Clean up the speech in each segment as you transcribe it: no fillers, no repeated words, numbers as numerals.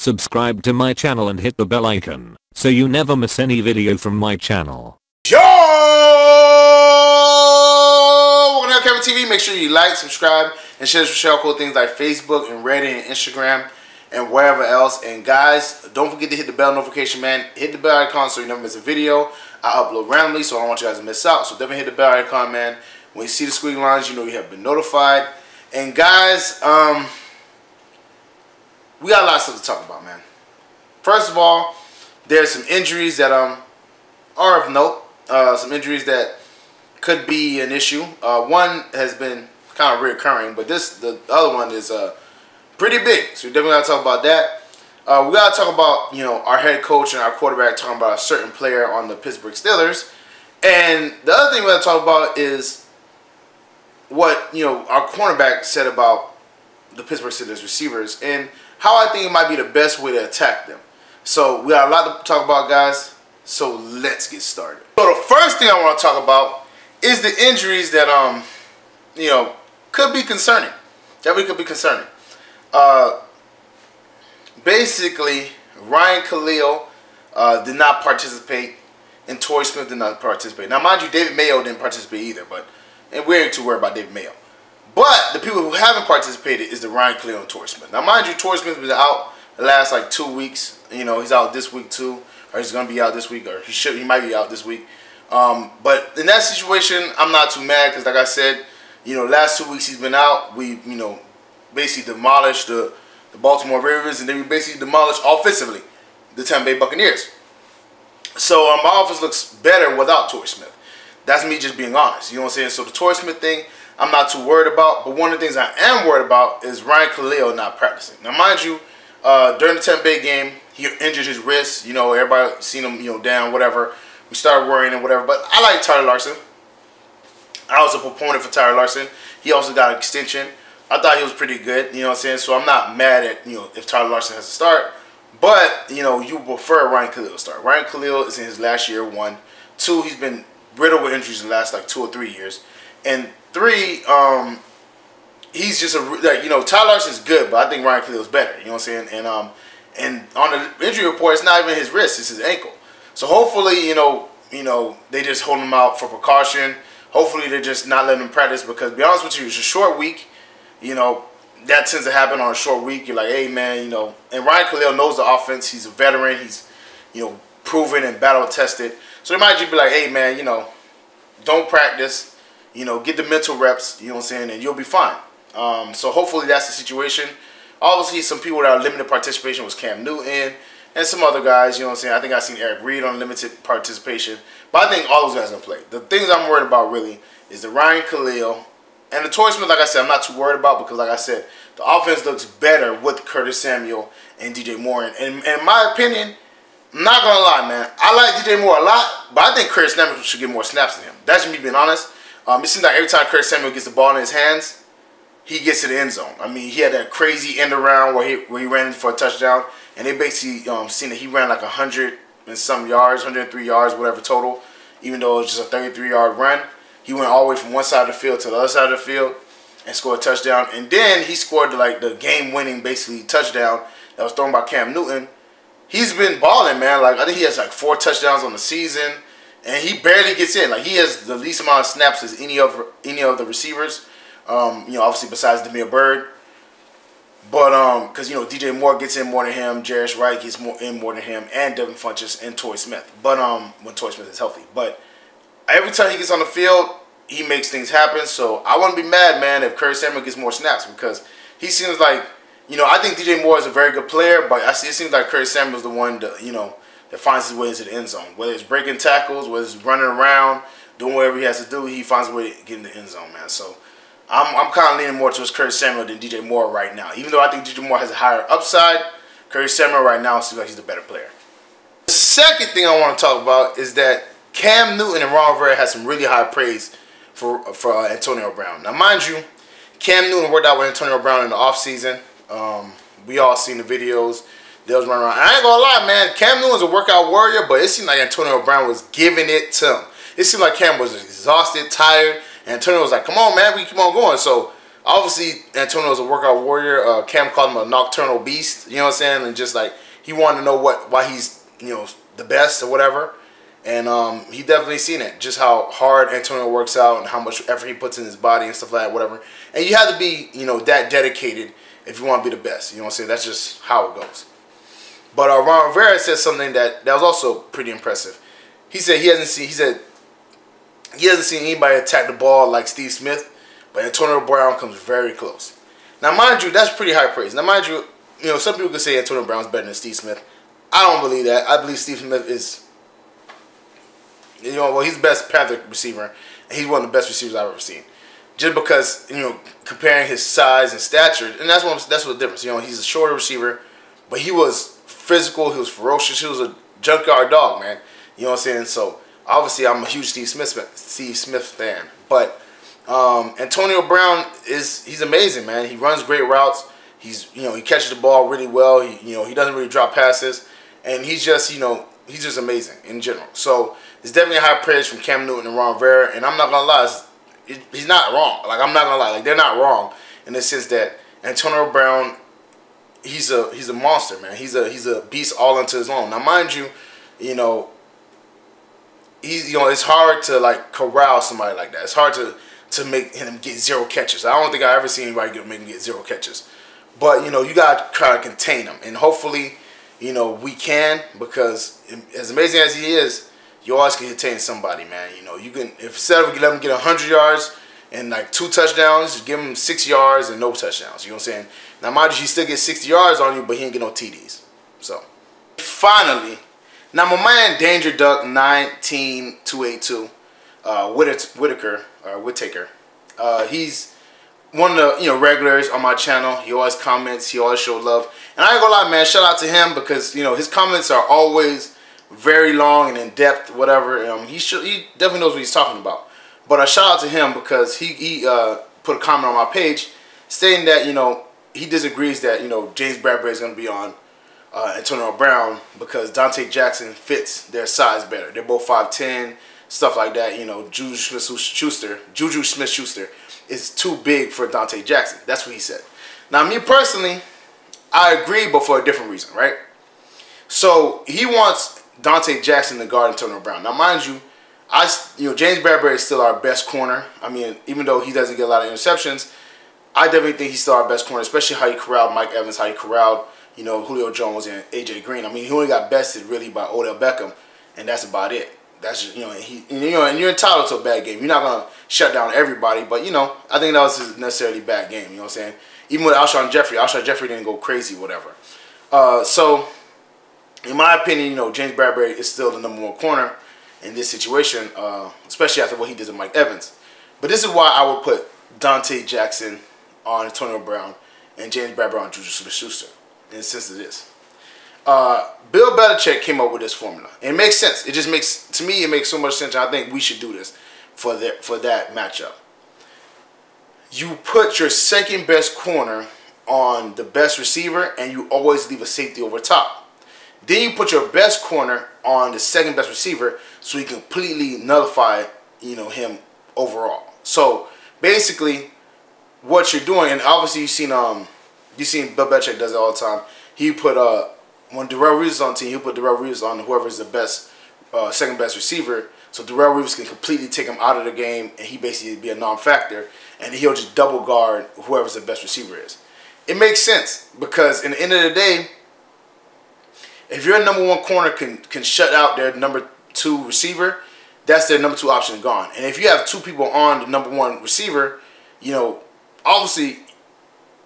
Subscribe to my channel and hit the bell icon so you never miss any video from my channel. Yo! Welcome to LCameraTV. Make sure you like, subscribe, and share cool things like Facebook and Reddit and Instagram and wherever else. And guys, don't forget to hit the bell notification, man. Hit the bell icon so you never miss a video. I upload randomly, so I don't want you guys to miss out. So definitely hit the bell icon, man. When you see the squiggly lines, you know you have been notified. And guys, we got a lot of stuff to talk about, man. First of all, there's some injuries that are of note. Some injuries that could be an issue. One has been kind of reoccurring, but the other one is pretty big. So we definitely got to talk about that. We got to talk about, you know, our head coach and our quarterback talking about a certain player on the Pittsburgh Steelers. And the other thing we got to talk about is what, you know, our cornerback said about the Pittsburgh Steelers receivers and how I think it might be the best way to attack them. So we got a lot to talk about, guys. So let's get started. So the first thing I want to talk about is the injuries that you know, could be concerning. Definitely could be concerning. Basically, Ryan Kalil did not participate, and Torrey Smith did not participate. Now, mind you, David Mayo didn't participate either, and we ain't too worried about David Mayo. But the people who haven't participated is the Ryan Kalil and Torrey Smith. Now, mind you, Torrey Smith was out the last like 2 weeks. You know, he's out this week too, or he's gonna be out this week, or he might be out this week. But in that situation, I'm not too mad because, like I said, you know, last 2 weeks he's been out. We, you know, basically demolished the Baltimore Ravens, and then we basically demolished offensively the Tampa Bay Buccaneers. So my offense looks better without Torrey Smith. That's me just being honest. You know what I'm saying? So the Torrey Smith thing, I'm not too worried about. But one of the things I am worried about is Ryan Kalil not practicing. Now, mind you, during the Tampa Bay game, he injured his wrist. You know, everybody seen him, you know, down, whatever. We started worrying and whatever. But I like Tyler Larsen. I was a proponent for Tyler Larsen. He also got an extension. I thought he was pretty good, you know what I'm saying? So I'm not mad at, you know, if Tyler Larsen has to start. But, you know, you prefer Ryan Kalil to start. Ryan Kalil is in his last year, 1. 2, he's been riddled with injuries in the last, like, 2 or 3 years. And 3, he's just like, you know, Tyler Larsen's good, but I think Ryan Kalil is better, you know what I'm saying? And on the injury report, it's not even his wrist, it's his ankle. So hopefully, you know, they just hold him out for precaution. Hopefully they're just not letting him practice because, to be honest with you, it's a short week. You know, that tends to happen on a short week. You're like, hey, man, you know. And Ryan Kalil knows the offense. He's a veteran. He's, you know, proven and battle-tested. So they might just be like, hey, man, you know, don't practice. You know, get the mental reps, you know what I'm saying, and you'll be fine. So hopefully that's the situation. Obviously, some people that are limited participation was Cam Newton and some other guys, you know what I'm saying. I think I've seen Eric Reed on limited participation. But I think all those guys are going to play. The things I'm worried about, really, is the Ryan Kalil. And the Torrey Smith, like I said, I'm not too worried about because, like I said, the offense looks better with Curtis Samuel and DJ Moore. And in my opinion, I'm not going to lie, man. I like DJ Moore a lot, but I think Curtis Samuel should get more snaps than him. That's just me being honest. It seems like every time Curtis Samuel gets the ball in his hands, he gets to the end zone. I mean, he had that crazy end around where he ran in for a touchdown, and they basically seen that he ran like 100 and some yards, 103 yards, whatever total, even though it was just a 33-yard run. He went all the way from one side of the field to the other side of the field and scored a touchdown. And then he scored like the game-winning basically touchdown that was thrown by Cam Newton. He's been balling, man. Like I think he has like 4 touchdowns on the season, and he barely gets in. Like he has the least amount of snaps as any of the receivers. You know, obviously besides Demir Bird. But because you know DJ Moore gets in more than him, Jarius Wright gets in more than him, and Devin Funchess and Torrey Smith. But when Torrey Smith is healthy, but every time he gets on the field, he makes things happen. So I wouldn't be mad, man, if Curtis Samuel gets more snaps because he seems like, you know, I think DJ Moore is a very good player, but it seems like Curtis Samuel's the one that, you know, that finds his way into the end zone. Whether it's breaking tackles, whether it's running around, doing whatever he has to do, he finds a way to get in the end zone, man. So I'm kind of leaning more towards Curtis Samuel than DJ Moore right now. Even though I think DJ Moore has a higher upside, Curtis Samuel right now seems like he's the better player. The second thing I want to talk about is that Cam Newton and Ron Rivera had some really high praise for Antonio Brown. Now, mind you, Cam Newton worked out with Antonio Brown in the offseason. We all seen the videos. They was running around. I ain't gonna lie, man. Cam Newton's a workout warrior, but it seemed like Antonio Brown was giving it to him. It seemed like Cam was exhausted, tired, and Antonio was like, come on, man, we keep on going. So obviously Antonio's a workout warrior. Cam called him a nocturnal beast. You know what I'm saying? And just like he wanted to know why he's the best or whatever. And he definitely seen it, just how hard Antonio works out and how much effort he puts in his body and stuff like that, whatever. And you have to be, that dedicated if you want to be the best. You know what I'm saying? That's just how it goes. But Ron Rivera said something that was also pretty impressive. He said he hasn't seen anybody attack the ball like Steve Smith, but Antonio Brown comes very close. Now, mind you, that's pretty high praise. Now, mind you, some people could say Antonio Brown's better than Steve Smith. I don't believe that. I believe Steve Smith is, he's the best Panther receiver, and he's one of the best receivers I've ever seen. Just because, comparing his size and stature, and that's what the difference. He's a shorter receiver, but he was physical, he was ferocious, he was a junkyard dog, man. You know what I'm saying? So obviously I'm a huge Steve Smith fan. But Antonio Brown he's amazing, man. He runs great routes. He catches the ball really well. He doesn't really drop passes, and he's just amazing in general. So it's definitely a high praise from Cam Newton and Ron Rivera, and I'm not gonna lie, he's not wrong. Like, I'm not gonna lie, like, they're not wrong in the sense that Antonio Brown, he's a monster, man. He's a beast all unto his own. Now, mind you, it's hard to like corral somebody like that. It's hard to make him get 0 catches. I don't think I ever seen anybody make him get 0 catches. But you gotta try to contain him, and hopefully, we can, because as amazing as he is, you always can contain somebody, man. You can, if instead of let him get 100 yards and like 2 touchdowns, just give him 6 yards and no touchdowns. You know what I'm saying? Now, mind you, he still gets 60 yards on you, but he ain't get no TDs. So, finally, now my man Danger Duck 19282, Whittaker, he's one of the regulars on my channel. He always comments, he always shows love, and I ain't gonna lie, man. Shout out to him, because his comments are always very long and in depth, whatever. He definitely knows what he's talking about. But a shout out to him, because he put a comment on my page stating that he disagrees that James Bradbury is going to be on Antonio Brown, because Dante Jackson fits their size better. They're both 5'10", stuff like that. Juju Smith-Schuster is too big for Dante Jackson. That's what he said. Now, me personally, I agree, but for a different reason, right? So he wants Dante Jackson to guard Antonio Brown. Now, mind you, James Bradbury is still our best corner. I mean, even though he doesn't get a lot of interceptions, I definitely think he's still our best corner, especially how he corralled Mike Evans, how he corralled, Julio Jones and AJ Green. I mean, he only got bested really by Odell Beckham, and that's about it. That's just, and you're entitled to a bad game. You're not gonna shut down everybody, but I think that was a necessarily bad game. You know what I'm saying? Even with Alshon Jeffrey didn't go crazy, whatever. So, in my opinion, James Bradbury is still the #1 corner in this situation, especially after what he did to Mike Evans. But this is why I would put Dante Jackson on Antonio Brown and James Bradbury on Juju Smith-Schuster, in the sense of this. Bill Belichick came up with this formula. And it makes sense. It just makes, to me, it makes so much sense. I think we should do this for that matchup. You put your second best corner on the best receiver, and you always leave a safety over top. Then you put your best corner on the second best receiver, so you completely nullify, him overall. So basically, what you're doing, and obviously you've seen Bill Belichick does it all the time. He put when Darrelle Reeves is on the team, he'll put Darrelle Reeves on whoever is the best second best receiver. So Darrelle Reeves can completely take him out of the game, and he basically be a non-factor, and he'll just double guard whoever's the best receiver is. It makes sense, because in the end of the day, if your #1 corner can shut out their #2 receiver, that's their #2 option gone. And if you have 2 people on the #1 receiver, obviously,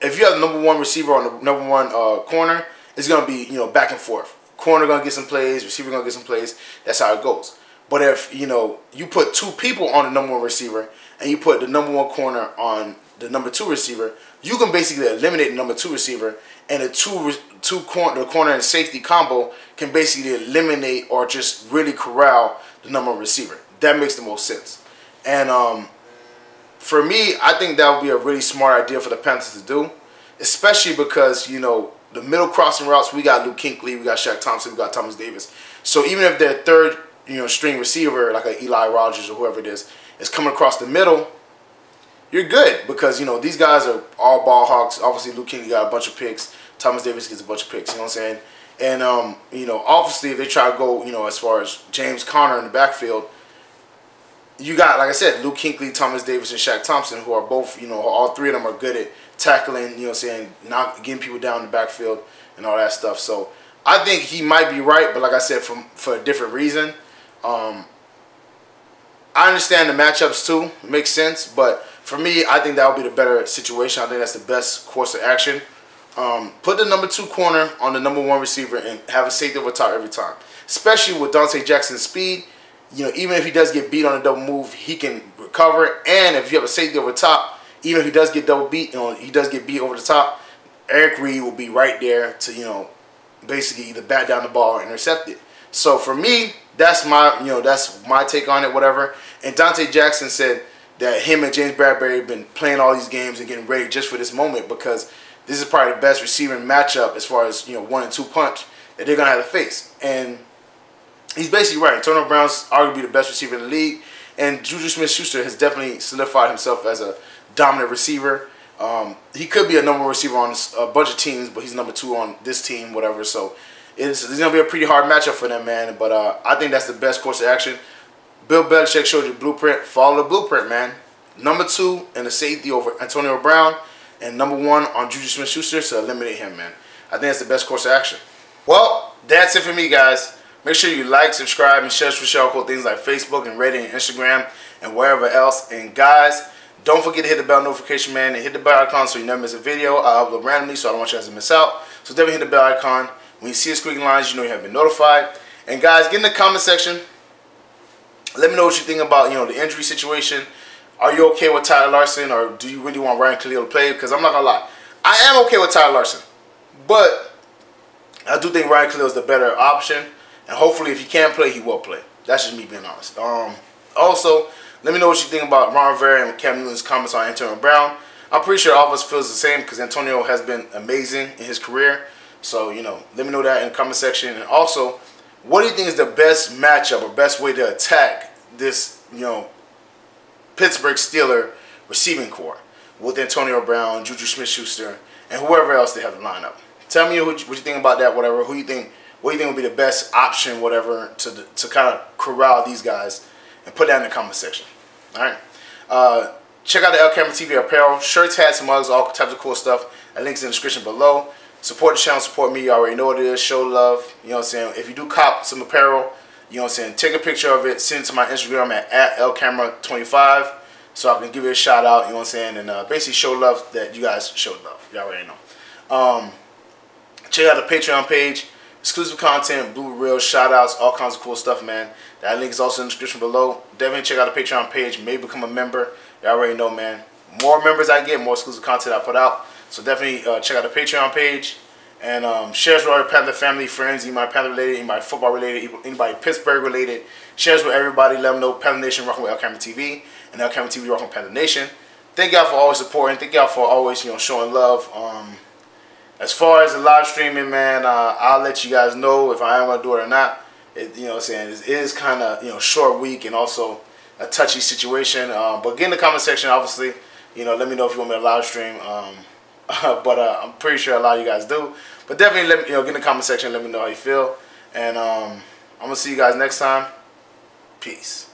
if you have the #1 receiver on the #1 corner, it's gonna be back and forth. Corner gonna get some plays, receiver gonna get some plays. That's how it goes. But if you put 2 people on the #1 receiver and you put the #1 corner on the #2 receiver, you can basically eliminate the #2 receiver, and the corner and safety combo can basically eliminate or just really corral the #1 receiver. That makes the most sense. And for me, I think that would be a really smart idea for the Panthers to do, especially because the middle crossing routes, we got Luke Kuechly, we got Shaq Thompson, we got Thomas Davis. So even if their third string receiver, like a Eli Rogers or whoever it is coming across the middle, you're good because, you know, these guys are all ball hawks. Obviously, Luke Kuechly got a bunch of picks. Thomas Davis gets a bunch of picks. You know what I'm saying? And, you know, obviously, if they try to go, you know, as far as James Conner in the backfield, you got, like I said, Luke Kuechly, Thomas Davis, and Shaq Thompson, who are both, you know, all three of them are good at tackling, you know what I'm saying, not getting people down in the backfield and all that stuff. So I think he might be right, but like I said, for a different reason. I understand the matchups too. It makes sense, but for me, I think that would be the better situation. I think that's the best course of action. Put the number 2 corner on the number 1 receiver and have a safety over top every time. Especially with Dante Jackson's speed. You know, even if he does get beat on a double move, he can recover. And if you have a safety over top, even if he does get double beat, you know, he does get beat over the top, Eric Reed will be right there to, you know, basically either bat down the ball or intercept it. So for me, that's my, you know, that's my take on it, whatever. And Dante Jackson said that him and James Bradbury have been playing all these games and getting ready just for this moment because this is probably the best receiving matchup as far as, you know, 1 and 2 punch that they're going to have to face. And he's basically right. Antonio Brown's arguably the best receiver in the league. And Juju Smith-Schuster has definitely solidified himself as a dominant receiver. He could be a number 1 receiver on a bunch of teams, but he's number 2 on this team, whatever. So it's going to be a pretty hard matchup for them, man. But I think that's the best course of action. Bill Belichick showed you blueprint. Follow the blueprint, man. Number 2 in the safety over Antonio Brown. And number 1 on Juju Smith-Schuster to eliminate him, man. I think that's the best course of action. Well, that's it for me, guys. Make sure you like, subscribe, and share for show cool things like Facebook and Reddit and Instagram and wherever else. And guys, don't forget to hit the bell notification, man, and hit the bell icon so you never miss a video. I upload randomly, so I don't want you guys to miss out. So definitely hit the bell icon. When you see a squiggly lines, you know you have been notified. And guys, get in the comment section. Let me know what you think about, you know, the injury situation. Are you okay with Tyler Larsen, or do you really want Ryan Kalil to play? Because I'm not going to lie. I am okay with Tyler Larsen. But I do think Ryan Kalil is the better option. And hopefully if he can play, he will play. That's just me being honest. Also, let me know what you think about Ron Rivera and Cam Newton's comments on Antonio Brown. I'm pretty sure all of us feels the same because Antonio has been amazing in his career. So, you know, let me know that in the comment section. And also, what do you think is the best matchup or best way to attack this, you know, Pittsburgh Steelers receiving core with Antonio Brown, Juju Smith-Schuster, and whoever else they have to line up? Tell me what you think about that, whatever. What do you think would be the best option, whatever, to kind of corral these guys, and put that in the comment section. All right. Check out the LCameraTV apparel, shirts, hats, mugs, all types of cool stuff. That link's in the description below. Support the channel, support me. You already know what it is. Show love. You know what I'm saying? If you do cop some apparel, you know what I'm saying, take a picture of it, send it to my Instagram at LCamera25 so I can give you a shout out, you know what I'm saying, and basically show love that you guys showed love. You already know. Check out the Patreon page, exclusive content, blue reels, shout outs, all kinds of cool stuff, man. That link is also in the description below. Definitely check out the Patreon page, maybe become a member. You already know, man. More members I get, more exclusive content I put out. So definitely check out the Patreon page. And shares with our Panther family, friends, anybody Panther related, anybody football related, anybody Pittsburgh related. Shares with everybody. Let them know Panther Nation rocking with LCameraTV and LCameraTV rocking with Panther Nation. Thank y'all for always supporting. Thank y'all for always, you know, showing love. As far as the live streaming, man, I'll let you guys know if I am gonna do it or not. You know what I'm saying? It is kind of, you know, short week and also a touchy situation. But get in the comment section, obviously. You know, let me know if you want me to live stream. But I'm pretty sure a lot of you guys do. But definitely, let me, you know, get in the comment section. Let me know how you feel. And I'm gonna see you guys next time. Peace.